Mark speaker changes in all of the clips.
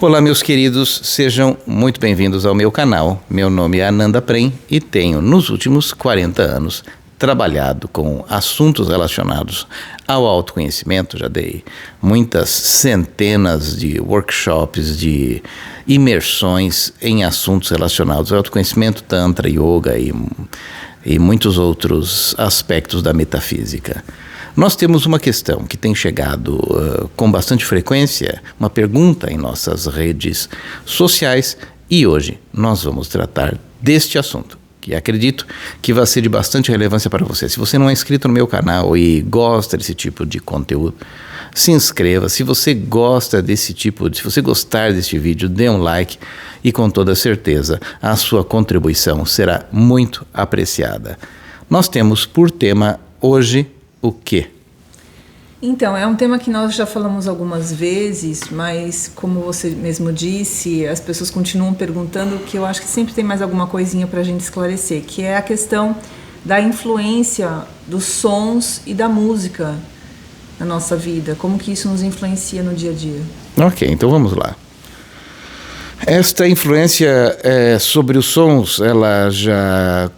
Speaker 1: Olá, meus queridos, sejam muito bem-vindos ao meu canal. Meu nome é Ananda Prem e tenho, nos últimos 40 anos, trabalhado com assuntos relacionados ao autoconhecimento. Já dei muitas centenas de workshops, de imersões em assuntos relacionados ao autoconhecimento, tantra, yoga e muitos outros aspectos da metafísica. Nós temos uma questão que tem chegado com bastante frequência, uma pergunta em nossas redes sociais, e hoje nós vamos tratar deste assunto, que acredito que vai ser de bastante relevância para você. Se você não é inscrito no meu canal e gosta desse tipo de conteúdo, se inscreva. Se você gosta desse tipo, se você gostar deste vídeo, dê um like e com toda certeza a sua contribuição será muito apreciada. Nós temos por tema hoje o quê?
Speaker 2: Então, é um tema que nós já falamos algumas vezes, mas como você mesmo disse, as pessoas continuam perguntando, que eu acho que sempre tem mais alguma coisinha para a gente esclarecer, que é a questão da influência dos sons e da música na nossa vida, como que isso nos influencia no dia a dia.
Speaker 1: Ok, então vamos lá. Esta influência sobre os sons, ela já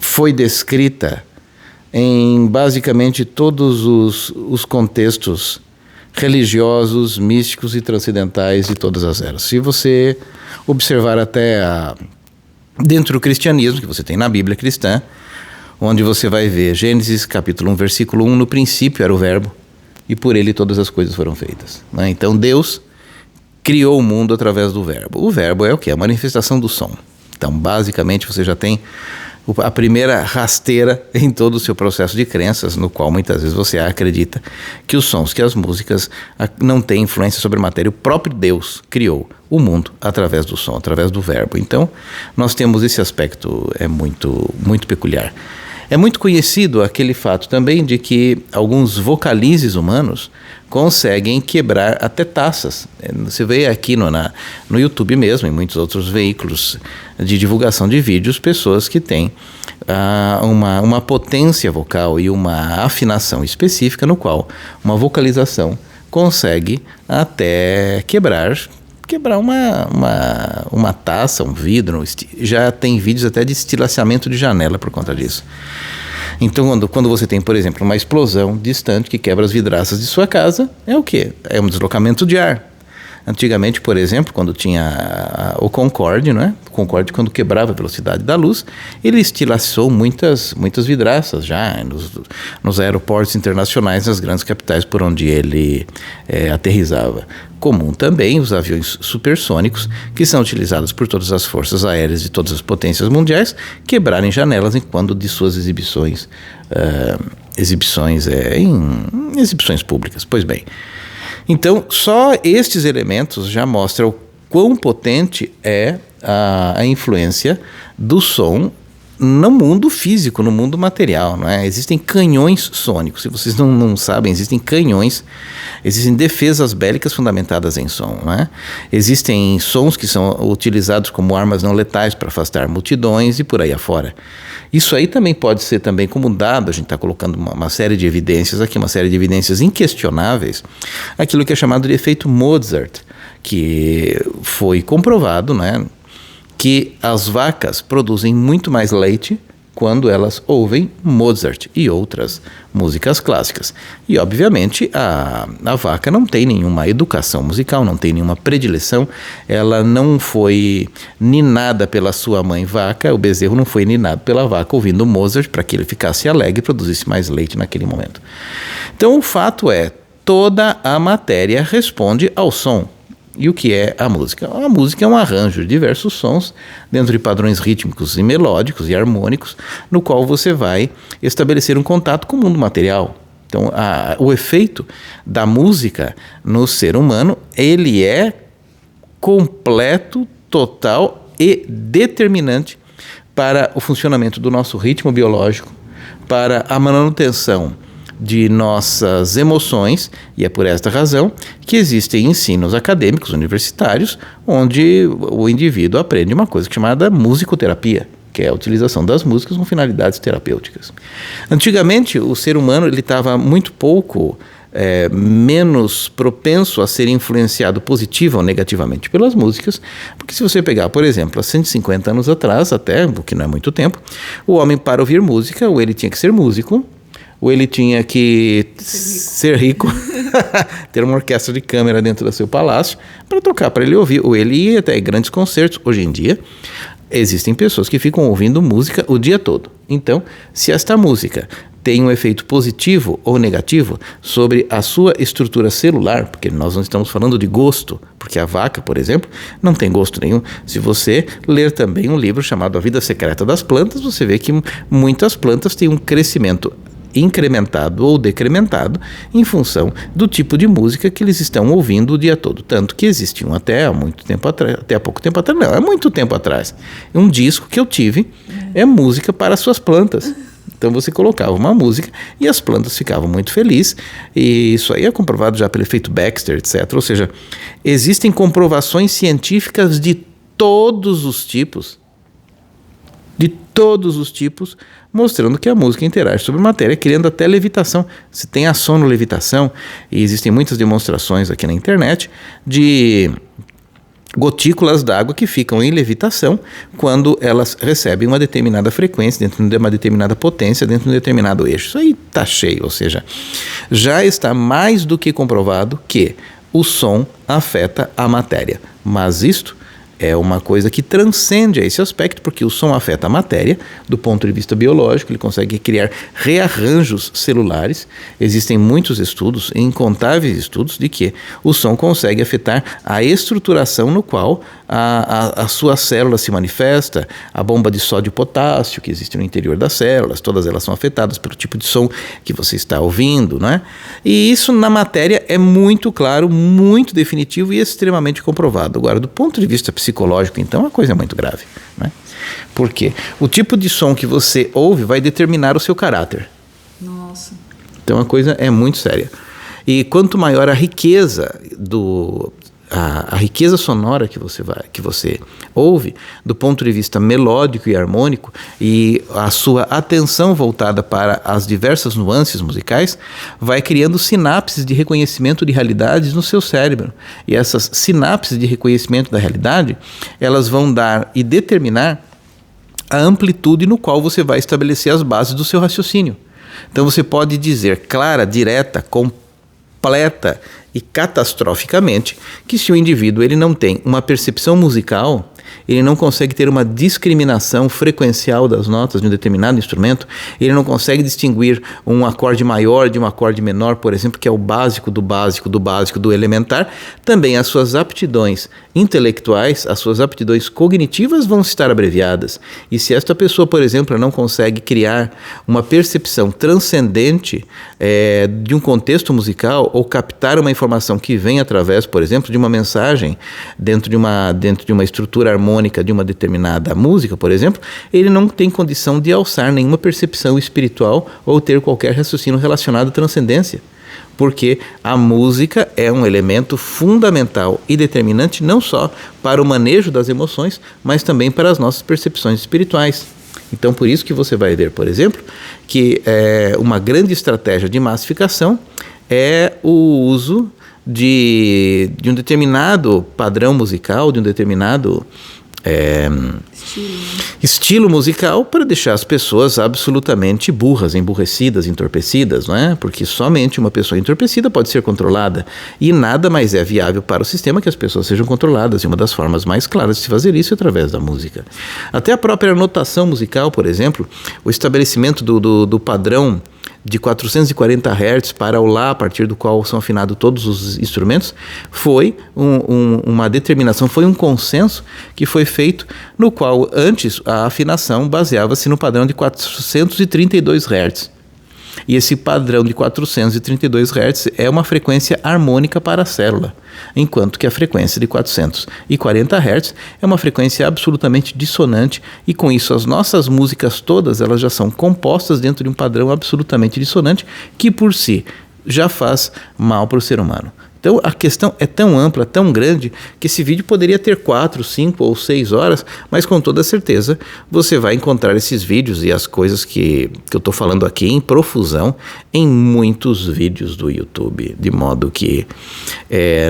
Speaker 1: foi descrita em basicamente todos os contextos religiosos, místicos e transcendentais de todas as eras. Se você observar até dentro do cristianismo, que você tem na Bíblia cristã, onde você vai ver Gênesis capítulo 1, versículo 1, no princípio era o verbo, e por ele todas as coisas foram feitas. Então Deus criou o mundo através do verbo. O verbo é o quê? A manifestação do som. Então basicamente você já tem a primeira rasteira em todo o seu processo de crenças, no qual muitas vezes você acredita que os sons, que as músicas não têm influência sobre a matéria. O próprio Deus criou o mundo através do som, através do verbo. Então, nós temos esse aspecto muito, muito peculiar. É muito conhecido aquele fato também de que alguns vocalizes humanos conseguem quebrar até taças. Você vê aqui no YouTube mesmo, em muitos outros veículos de divulgação de vídeos, pessoas que têm uma potência vocal e uma afinação específica, no qual uma vocalização consegue até quebrar uma taça, um vidro. Já tem vídeos até de estilhaçamento de janela por conta disso. Então, quando você tem, por exemplo, uma explosão distante que quebra as vidraças de sua casa, é o quê? É um deslocamento de ar. Antigamente, por exemplo, quando tinha o Concorde, não é? O Concorde, quando quebrava a velocidade da luz, ele estilhaçou muitas vidraças já nos aeroportos internacionais, nas grandes capitais por onde ele aterrissava. Comum também os aviões supersônicos, que são utilizados por todas as forças aéreas de todas as potências mundiais, quebrarem janelas enquanto de suas exibições públicas. Pois bem, então só estes elementos já mostram o quão potente é a influência do som no mundo físico, no mundo material, não é? Existem canhões sônicos. Se vocês não sabem, existem defesas bélicas fundamentadas em som, não é? Existem sons que são utilizados como armas não letais para afastar multidões e por aí afora. Isso aí também pode ser também como dado, a gente está colocando uma série de evidências aqui, uma série de evidências inquestionáveis, aquilo que é chamado de efeito Mozart, que foi comprovado, né, que as vacas produzem muito mais leite quando elas ouvem Mozart e outras músicas clássicas. E, obviamente, a vaca não tem nenhuma educação musical, não tem nenhuma predileção, ela não foi ninada pela sua mãe vaca, o bezerro não foi ninado pela vaca ouvindo Mozart para que ele ficasse alegre e produzisse mais leite naquele momento. Então, o fato é, toda a matéria responde ao som. E o que é a música? A música é um arranjo de diversos sons dentro de padrões rítmicos e melódicos e harmônicos, no qual você vai estabelecer um contato com o mundo material. Então, o efeito da música no ser humano, ele é completo, total e determinante para o funcionamento do nosso ritmo biológico, para a manutenção de nossas emoções, e é por esta razão que existem ensinos acadêmicos universitários onde o indivíduo aprende uma coisa chamada musicoterapia, que é a utilização das músicas com finalidades terapêuticas. Antigamente, o ser humano estava muito pouco menos propenso a ser influenciado positiva ou negativamente pelas músicas, porque se você pegar, por exemplo, há 150 anos atrás, até, o que não é muito tempo, o homem, para ouvir música, ou ele tinha que ser músico, ou ele tinha que ser rico, ter uma orquestra de câmara dentro do seu palácio para tocar, para ele ouvir, ou ele ia até grandes concertos. Hoje em dia, existem pessoas que ficam ouvindo música o dia todo. Então, se esta música tem um efeito positivo ou negativo sobre a sua estrutura celular, porque nós não estamos falando de gosto, porque a vaca, por exemplo, não tem gosto nenhum. Se você ler também um livro chamado A Vida Secreta das Plantas, você vê que muitas plantas têm um crescimento incrementado ou decrementado em função do tipo de música que eles estão ouvindo o dia todo. Tanto que existiam até há muito tempo atrás, até há pouco tempo atrás, não, há muito tempo atrás, um disco que eu tive é música para as suas plantas. Então você colocava uma música e as plantas ficavam muito felizes, e isso aí é comprovado já pelo efeito Baxter, etc. Ou seja, existem comprovações científicas de todos os tipos, mostrando que a música interage sobre matéria, criando até levitação. Se tem a sonolevitação, e existem muitas demonstrações aqui na internet de gotículas d'água que ficam em levitação quando elas recebem uma determinada frequência, dentro de uma determinada potência, dentro de um determinado eixo. Isso aí está cheio, ou seja, já está mais do que comprovado que o som afeta a matéria. Mas isto é uma coisa que transcende a esse aspecto, porque o som afeta a matéria do ponto de vista biológico, ele consegue criar rearranjos celulares. Existem muitos estudos, incontáveis estudos, de que o som consegue afetar a estruturação no qual a sua célula se manifesta, a bomba de sódio e potássio que existe no interior das células, todas elas são afetadas pelo tipo de som que você está ouvindo, né? E isso na matéria é muito claro, muito definitivo e extremamente comprovado. Agora, do ponto de vista psicológico, então, a coisa é muito grave, né? Porque o tipo de som que você ouve vai determinar o seu caráter.
Speaker 2: Nossa.
Speaker 1: Então a coisa é muito séria. E quanto maior a riqueza a riqueza sonora que você ouve, do ponto de vista melódico e harmônico, e a sua atenção voltada para as diversas nuances musicais, vai criando sinapses de reconhecimento de realidades no seu cérebro. E essas sinapses de reconhecimento da realidade, elas vão dar e determinar a amplitude no qual você vai estabelecer as bases do seu raciocínio. Então você pode dizer clara, direta, completa e catastroficamente que se o indivíduo ele não tem uma percepção musical, ele não consegue ter uma discriminação frequencial das notas de um determinado instrumento, ele não consegue distinguir um acorde maior de um acorde menor, por exemplo, que é o básico do básico do básico do elementar. Também as suas aptidões intelectuais, as suas aptidões cognitivas vão estar abreviadas. E se esta pessoa, por exemplo, não consegue criar uma percepção transcendente de um contexto musical, ou captar uma informação que vem através, por exemplo, de uma mensagem dentro de uma estrutura harmônica de uma determinada música, por exemplo, ele não tem condição de alçar nenhuma percepção espiritual ou ter qualquer raciocínio relacionado à transcendência. Porque a música é um elemento fundamental e determinante não só para o manejo das emoções, mas também para as nossas percepções espirituais. Então, por isso que você vai ver, por exemplo, que uma grande estratégia de massificação é o uso de um determinado padrão musical, de um determinado estilo musical, para deixar as pessoas absolutamente burras, emburrecidas, entorpecidas, não é? Porque somente uma pessoa entorpecida pode ser controlada, e nada mais é viável para o sistema que as pessoas sejam controladas, e uma das formas mais claras de se fazer isso é através da música. Até a própria notação musical, por exemplo, o estabelecimento do padrão de 440 Hz para o Lá, a partir do qual são afinados todos os instrumentos, foi uma determinação, foi um consenso que foi feito, no qual antes a afinação baseava-se no padrão de 432 Hz. E esse padrão de 432 Hz é uma frequência harmônica para a célula, enquanto que a frequência de 440 Hz é uma frequência absolutamente dissonante, e com isso as nossas músicas todas elas já são compostas dentro de um padrão absolutamente dissonante, que por si já faz mal para o ser humano. Então a questão é tão ampla, tão grande, que esse vídeo poderia ter 4, 5 ou 6 horas, mas com toda certeza você vai encontrar esses vídeos e as coisas que eu estou falando aqui em profusão em muitos vídeos do YouTube, de modo que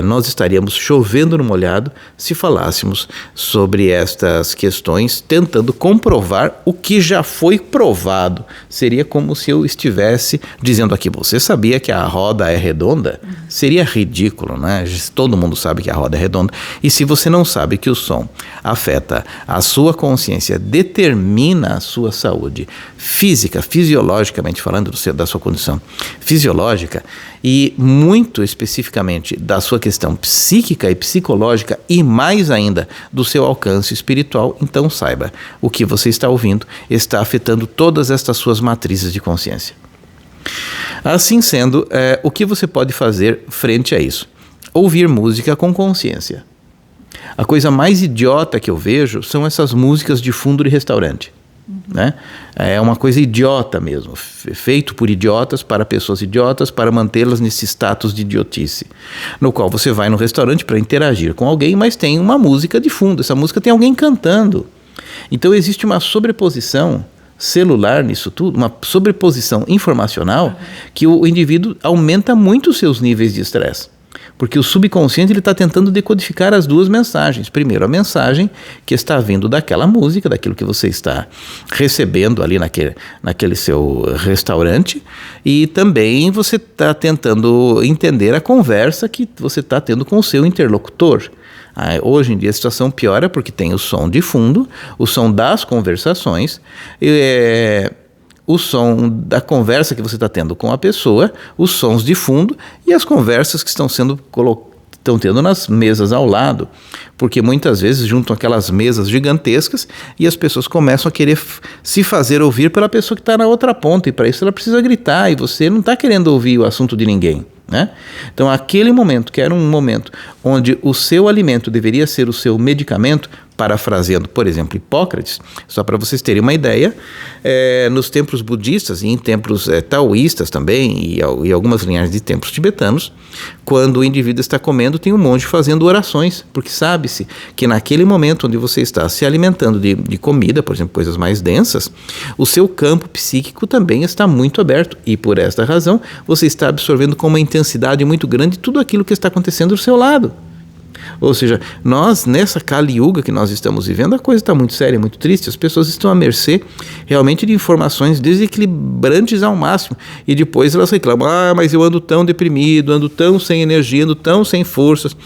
Speaker 1: nós estaríamos chovendo no molhado se falássemos sobre estas questões, tentando comprovar o que já foi provado. Seria como se eu estivesse dizendo aqui, você sabia que a roda é redonda? Seria ridículo, né? Todo mundo sabe que a roda é redonda. E se você não sabe que o som afeta a sua consciência, determina a sua saúde física, fisiologicamente falando da sua condição fisiológica, e muito especificamente da sua questão psíquica e psicológica, e mais ainda do seu alcance espiritual, então saiba, o que você está ouvindo está afetando todas estas suas matrizes de consciência. Assim sendo, o que você pode fazer frente a isso? Ouvir música com consciência. A coisa mais idiota que eu vejo são essas músicas de fundo de restaurante. Né? É uma coisa idiota mesmo, feito por idiotas, para pessoas idiotas, para mantê-las nesse status de idiotice, no qual você vai no restaurante para interagir com alguém, mas tem uma música de fundo, essa música tem alguém cantando. Então existe uma sobreposição celular nisso tudo, uma sobreposição informacional, que o indivíduo aumenta muito os seus níveis de estresse. Porque o subconsciente está tentando decodificar as duas mensagens. Primeiro, a mensagem que está vindo daquela música, daquilo que você está recebendo ali naquele seu restaurante, e também você está tentando entender a conversa que você está tendo com o seu interlocutor. Hoje em dia a situação piora porque tem o som de fundo, o som das conversações, o som da conversa que você está tendo com a pessoa, os sons de fundo e as conversas que estão tendo nas mesas ao lado, porque muitas vezes juntam aquelas mesas gigantescas e as pessoas começam a querer se fazer ouvir pela pessoa que está na outra ponta, e para isso ela precisa gritar, e você não está querendo ouvir o assunto de ninguém. Né? Então aquele momento, que era um momento onde o seu alimento deveria ser o seu medicamento, parafraseando, por exemplo, Hipócrates, só para vocês terem uma ideia, nos templos budistas e em templos taoístas também, e algumas linhagens de templos tibetanos, quando o indivíduo está comendo, tem um monge fazendo orações, porque sabe-se que naquele momento onde você está se alimentando de comida, por exemplo, coisas mais densas, o seu campo psíquico também está muito aberto, e por esta razão você está absorvendo com uma intensidade muito grande tudo aquilo que está acontecendo do seu lado. Ou seja, nós, nessa Kali Yuga que nós estamos vivendo, a coisa está muito séria, muito triste. As pessoas estão à mercê realmente de informações desequilibrantes ao máximo. E depois elas reclamam, mas eu ando tão deprimido, ando tão sem energia, ando tão sem forças.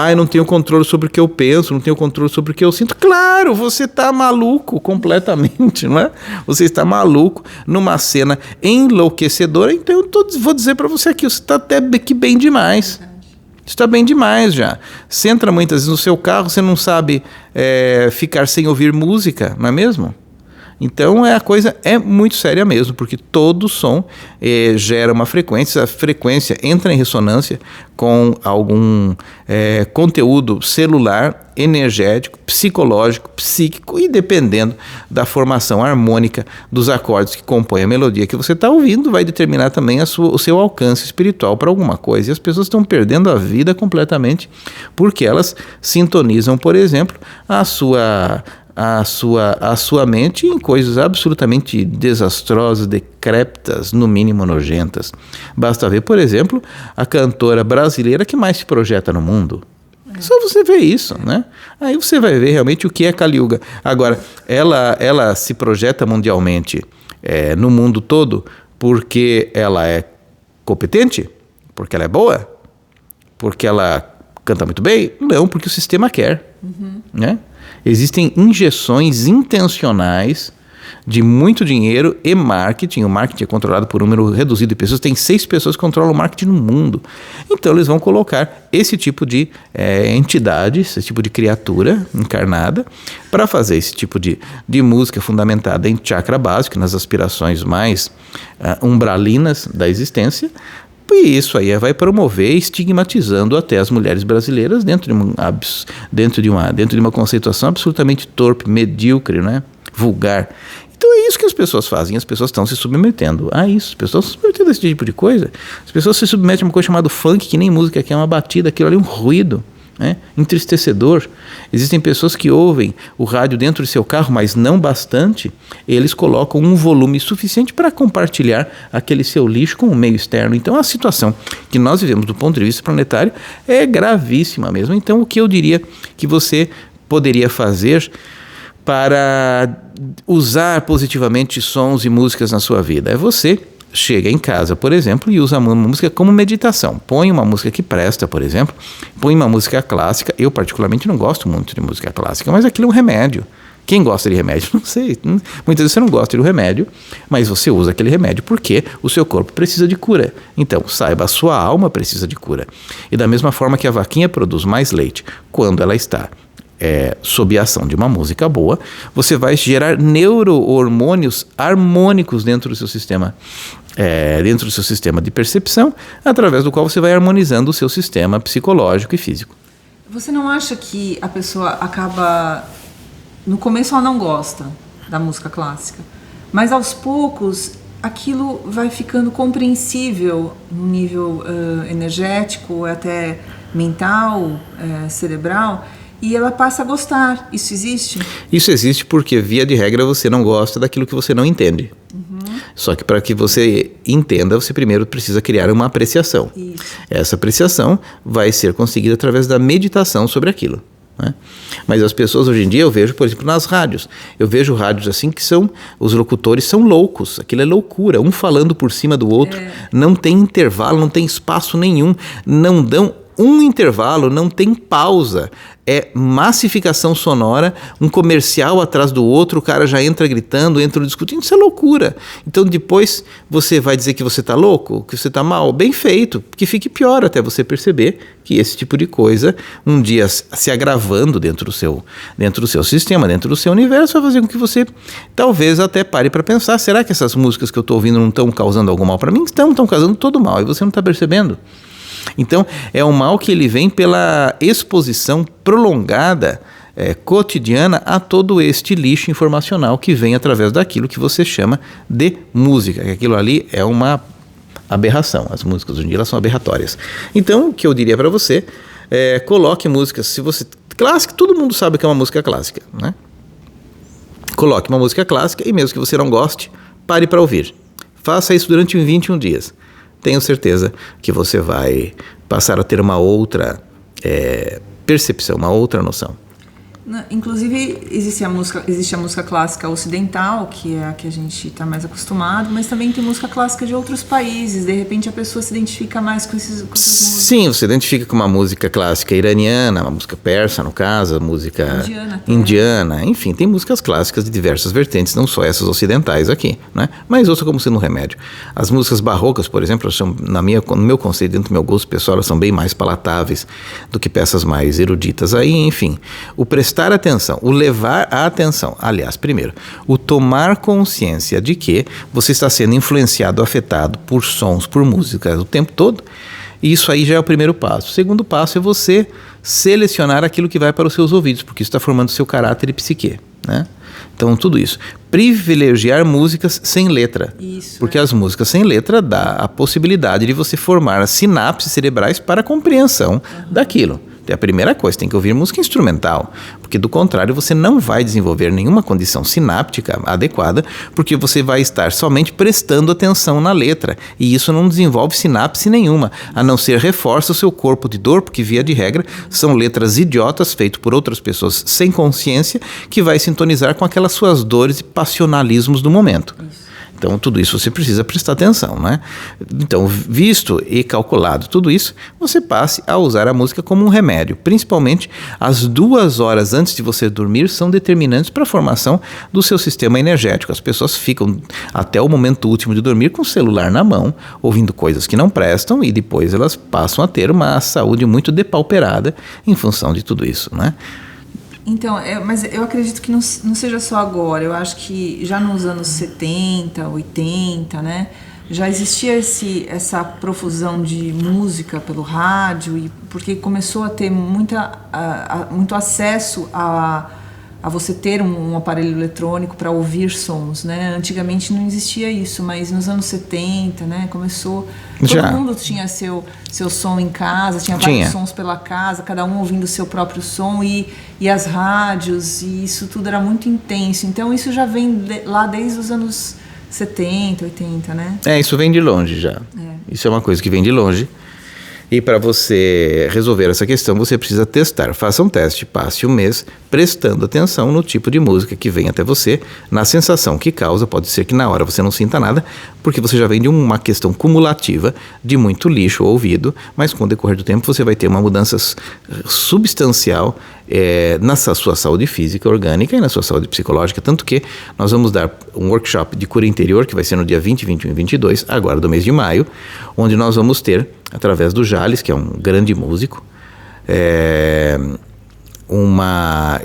Speaker 1: Eu não tenho controle sobre o que eu penso, não tenho controle sobre o que eu sinto. Claro, você está maluco completamente, não é? Você está maluco numa cena enlouquecedora. Então eu vou dizer para você aqui, você está até que bem demais. Está bem demais já. Você entra muitas vezes no seu carro, você não sabe ficar sem ouvir música, não é mesmo? Então a coisa é muito séria mesmo, porque todo som gera uma frequência, a frequência entra em ressonância com algum conteúdo celular, energético, psicológico, psíquico, e dependendo da formação harmônica dos acordes que compõem a melodia que você está ouvindo, vai determinar também o seu alcance espiritual para alguma coisa. E as pessoas estão perdendo a vida completamente porque elas sintonizam, por exemplo, a sua mente em coisas absolutamente desastrosas, decrépitas, no mínimo nojentas. Basta ver, por exemplo, a cantora brasileira que mais se projeta no mundo. Só você vê isso, né? Aí você vai ver realmente o que é Kali Yuga. Agora, ela se projeta mundialmente no mundo todo porque ela é competente? Porque ela é boa? Porque ela canta muito bem? Não, porque o sistema quer, né? Existem injeções intencionais de muito dinheiro e marketing. O marketing é controlado por um número reduzido de pessoas. Tem 6 pessoas que controlam o marketing no mundo. Então eles vão colocar esse tipo de entidade, esse tipo de criatura encarnada para fazer esse tipo de música fundamentada em chakra básico, nas aspirações mais umbralinas da existência. E isso aí vai promover, estigmatizando até as mulheres brasileiras dentro de uma conceituação absolutamente torpe, medíocre, né? vulgar. Então é isso que as pessoas fazem, as pessoas estão se submetendo a isso, as pessoas se submetendo a esse tipo de coisa. As pessoas se submetem a uma coisa chamada funk, que nem música, que é uma batida, aquilo ali é um ruído, né? Entristecedor. Existem pessoas que ouvem o rádio dentro de seu carro, mas não bastante, eles colocam um volume suficiente para compartilhar aquele seu lixo com o meio externo. Então a situação que nós vivemos do ponto de vista planetário é gravíssima mesmo. Então o que eu diria que você poderia fazer para usar positivamente sons e músicas na sua vida? É você chega em casa, por exemplo, e usa uma música como meditação. Põe uma música que presta, por exemplo, põe uma música clássica. Eu particularmente não gosto muito de música clássica, mas aquilo é um remédio. Quem gosta de remédio? Não sei. Muitas vezes você não gosta do remédio, mas você usa aquele remédio porque o seu corpo precisa de cura. Então, saiba, a sua alma precisa de cura. E da mesma forma que a vaquinha produz mais leite quando ela está sob a ação de uma música boa, você vai gerar neurohormônios harmônicos dentro do seu sistema, de percepção, através do qual você vai harmonizando o seu sistema psicológico e físico.
Speaker 2: Você não acha que a pessoa acaba... No começo ela não gosta da música clássica, mas aos poucos aquilo vai ficando compreensível no nível energético, até mental, cerebral, e ela passa a gostar. Isso existe?
Speaker 1: Isso existe porque, via de regra, você não gosta daquilo que você não entende. Só que para que você entenda, você primeiro precisa criar uma apreciação.
Speaker 2: Isso.
Speaker 1: Essa apreciação vai ser conseguida através da meditação sobre aquilo, né? Mas as pessoas hoje em dia, eu vejo, por exemplo, nas rádios. Eu vejo rádios assim que os locutores são loucos. Aquilo é loucura, um falando por cima do outro. Não tem intervalo, não tem espaço nenhum. Não dão um intervalo, não tem pausa. É massificação sonora, um comercial atrás do outro, o cara já entra gritando, entra discutindo, isso é loucura. Então depois você vai dizer que você está louco, que você está mal, bem feito, que fique pior até você perceber que esse tipo de coisa, um dia se agravando dentro do seu sistema, dentro do seu universo, vai fazer com que você talvez até pare para pensar, será que essas músicas que eu estou ouvindo não estão causando algum mal para mim? Estão causando todo mal e você não está percebendo. Então, é um mal que ele vem pela exposição prolongada, cotidiana, a todo este lixo informacional que vem através daquilo que você chama de música. Que aquilo ali é uma aberração. As músicas hoje em dia elas são aberratórias. Então, o que eu diria para você coloque músicas, se você... Clássica, todo mundo sabe que é uma música clássica, né? Coloque uma música clássica e mesmo que você não goste, pare para ouvir. Faça isso durante 21 dias. Tenho certeza que você vai passar a ter uma outra percepção, uma outra noção.
Speaker 2: Inclusive, existe a música clássica ocidental, que é a que a gente está mais acostumado, mas também tem música clássica de outros países. De repente, a pessoa se identifica mais com essas músicas. Sim,
Speaker 1: você identifica com uma música clássica iraniana, uma música persa, no caso, a música indiana. Enfim, tem músicas clássicas de diversas vertentes, não só essas ocidentais aqui, né? Mas outra como sendo um remédio. As músicas barrocas, por exemplo, são, no meu conceito, dentro do meu gosto pessoal, elas são bem mais palatáveis do que peças mais eruditas. Aí, enfim, o prestar atenção, o levar a atenção, aliás, primeiro, o tomar consciência de que você está sendo influenciado, afetado por sons, por músicas o tempo todo, e isso aí já é o primeiro passo. O segundo passo é você selecionar aquilo que vai para os seus ouvidos, porque isso está formando o seu caráter e psique, né? Então, tudo isso. Privilegiar músicas sem letra.
Speaker 2: Isso,
Speaker 1: porque as músicas sem letra dá a possibilidade de você formar sinapses cerebrais para a compreensão daquilo. É a primeira coisa, tem que ouvir música instrumental, porque do contrário você não vai desenvolver nenhuma condição sináptica adequada, porque você vai estar somente prestando atenção na letra, e isso não desenvolve sinapse nenhuma, a não ser reforça o seu corpo de dor, porque via de regra são letras idiotas feitas por outras pessoas sem consciência, que vai sintonizar com aquelas suas dores e passionalismos do momento. Isso. Então, tudo isso você precisa prestar atenção, né? Então, visto e calculado tudo isso, você passe a usar a música como um remédio. Principalmente, as 2 horas antes de você dormir são determinantes para a formação do seu sistema energético. As pessoas ficam até o momento último de dormir com o celular na mão, ouvindo coisas que não prestam, e depois elas passam a ter uma saúde muito depauperada em função de tudo isso, né?
Speaker 2: Então, mas eu acredito que não seja só agora. Eu acho que já nos anos 70, 80, né, já existia essa profusão de música pelo rádio, e porque começou a ter muito acesso a a você ter um aparelho eletrônico para ouvir sons, né? Antigamente não existia isso, mas nos anos 70, né, começou... Todo mundo tinha seu som em casa, tinha vários sons pela casa, cada um ouvindo o seu próprio som, e as rádios, e isso tudo era muito intenso. Então isso já vem lá desde os anos 70, 80, né?
Speaker 1: Isso vem de longe já. Isso é uma coisa que vem de longe. E para você resolver essa questão, você precisa testar. Faça um teste, passe um mês prestando atenção no tipo de música que vem até você, na sensação que causa. Pode ser que na hora você não sinta nada, porque você já vem de uma questão cumulativa de muito lixo ouvido, mas com o decorrer do tempo você vai ter uma mudança substancial na sua saúde física, orgânica e na sua saúde psicológica. Tanto que nós vamos dar um workshop de cura interior, que vai ser no dia 20, 21 e 22, agora do mês de maio, onde nós vamos ter, através do Jales, que é um grande músico,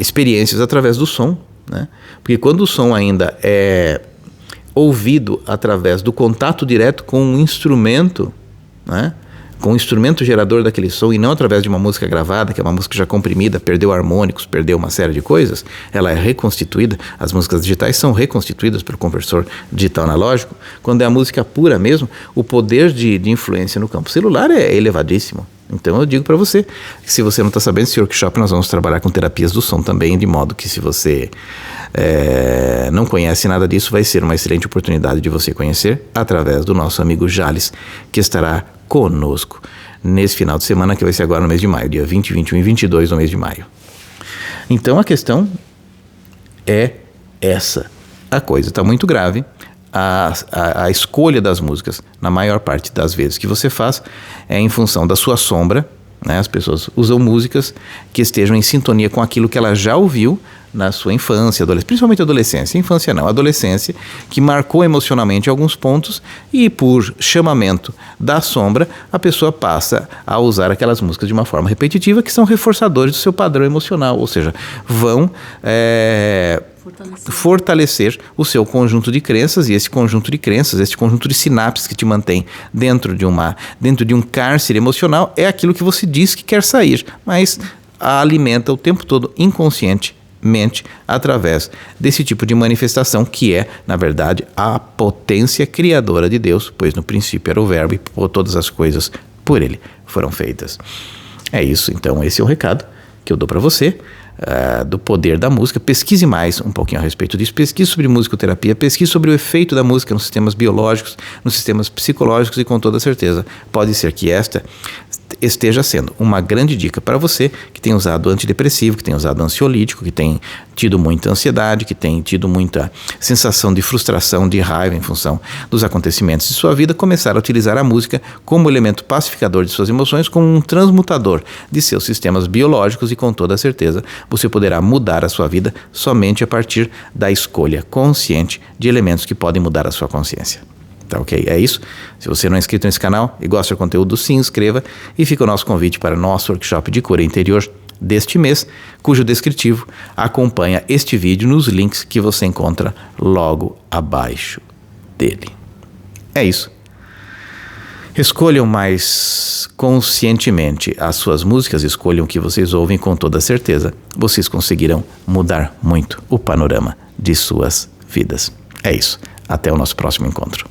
Speaker 1: experiências através do som, né? Porque quando o som ainda é ouvido através do contato direto com um instrumento, né? Com o instrumento gerador daquele som, e não através de uma música gravada, que é uma música já comprimida, perdeu harmônicos, perdeu uma série de coisas, ela é reconstituída. As músicas digitais são reconstituídas pelo conversor digital analógico. Quando é a música pura mesmo, o poder de influência no campo celular é elevadíssimo. Então eu digo para você, que se você não está sabendo, esse workshop nós vamos trabalhar com terapias do som também, de modo que se você não conhece nada disso, vai ser uma excelente oportunidade de você conhecer através do nosso amigo Jales, que estará conosco nesse final de semana, que vai ser agora no mês de maio, dia 20, 21 e 22 do mês de maio. Então a questão é essa. A coisa está muito grave. A escolha das músicas, na maior parte das vezes que você faz, é em função da sua sombra, né? As pessoas usam músicas que estejam em sintonia com aquilo que ela já ouviu na sua infância, principalmente adolescência. Infância não, adolescência, que marcou emocionalmente alguns pontos, e por chamamento da sombra, a pessoa passa a usar aquelas músicas de uma forma repetitiva, que são reforçadores do seu padrão emocional, ou seja, vão fortalecer o seu conjunto de crenças, e esse conjunto de crenças, esse conjunto de sinapses que te mantém dentro de um cárcere emocional, é aquilo que você diz que quer sair, mas alimenta o tempo todo inconscientemente através desse tipo de manifestação, que é, na verdade, a potência criadora de Deus, pois no princípio era o verbo, e todas as coisas por ele foram feitas. É isso, então esse é o recado que eu dou para você, do poder da música. Pesquise mais um pouquinho a respeito disso, pesquise sobre musicoterapia, pesquise sobre o efeito da música nos sistemas biológicos, nos sistemas psicológicos, e com toda certeza pode ser que esta esteja sendo uma grande dica para você que tem usado antidepressivo, que tem usado ansiolítico, que tem tido muita ansiedade, que tem tido muita sensação de frustração, de raiva em função dos acontecimentos de sua vida, começar a utilizar a música como elemento pacificador de suas emoções, como um transmutador de seus sistemas biológicos, e com toda certeza você poderá mudar a sua vida somente a partir da escolha consciente de elementos que podem mudar a sua consciência. Tá ok? É isso. Se você não é inscrito nesse canal e gosta do conteúdo, se inscreva, e fica o nosso convite para o nosso workshop de cura interior deste mês, cujo descritivo acompanha este vídeo nos links que você encontra logo abaixo dele. É isso. Escolham mais conscientemente as suas músicas, escolham o que vocês ouvem, com toda certeza vocês conseguirão mudar muito o panorama de suas vidas. É isso. Até o nosso próximo encontro.